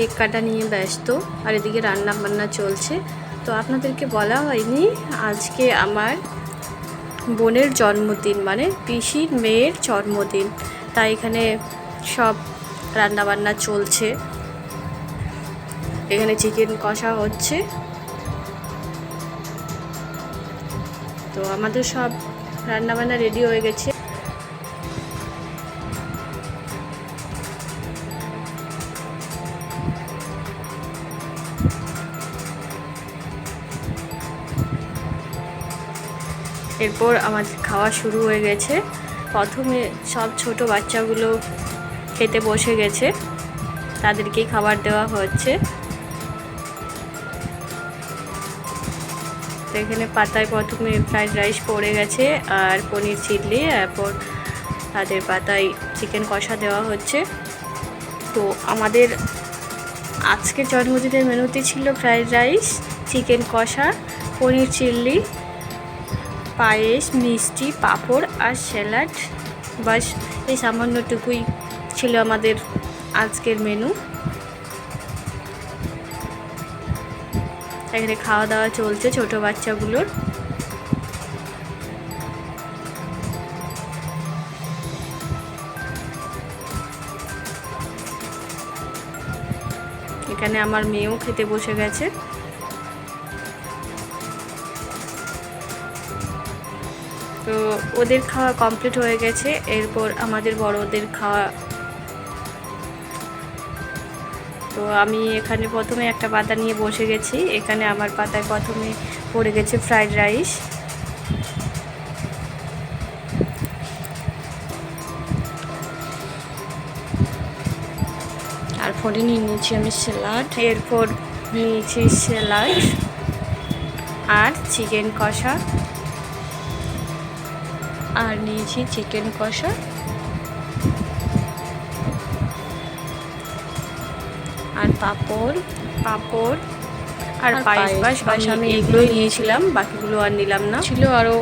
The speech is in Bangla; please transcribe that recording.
কেক কাটা নিয়ে ব্যস্ত, আর এদিকে রান্না বান্না চলছে। তো আপনাদেরকে বলা হয়নি, আজকে আমার বোনের জন্মদিন, মানে পিসির মেয়ের জন্মদিন। তাই এখানে সব রান্না বান্না চলছে। এখানে চিকেন কষা হচ্ছে। তো আমাদের সব রান্না বান্না রেডি হয়ে গেছে। এরপর আমাদের খাওয়া শুরু হয়ে গেছে। প্রথমে সব ছোট বাচ্চাগুলো খেতে বসে গেছে, তাদেরকেই খাবার দেওয়া হচ্ছে। তো এখানে পাতায় প্রথমে ফ্রাইড রাইস পড়ে গেছে আর পনির চিলি, এরপর তাদের পাতায় চিকেন কষা দেওয়া হচ্ছে। তো আমাদের আজকের জন্মদিনের মেনুতে ছিল ফ্রাইড রাইস, চিকেন কষা, পনির চিল্লি, পায়েস, মিষ্টি, পাঁপড় আর স্যালাড। বাস এই সামান্যটুকুই ছিল আমাদের আজকের মেনু। এখানে খাওয়া দাওয়া চলছে ছোট বাচ্চাগুলোর। এখানে আমার মেয়েও খেতে বসে গেছে। তো ওদের খাওয়া কমপ্লিট হয়ে গেছে, এরপর আমাদের বড়দের খাওয়া। তো আমি এখানে প্রথমে একটা পাতা নিয়ে বসে গেছি। এখানে আমার পাতায় প্রথমে পড়ে গেছে ফ্রাইড রাইস, আর পরে নিয়ে নিয়েছি আমি স্যালাড। এরপর নিয়েছি স্যালাড আর চিকেন কষা, আর নিয়েছি চিকেন কষা আর পাঁপড় আর পায়েস। আমি এগুলোই নিয়েছিলাম, বাকিগুলো আর নিলাম না। ছিল আরও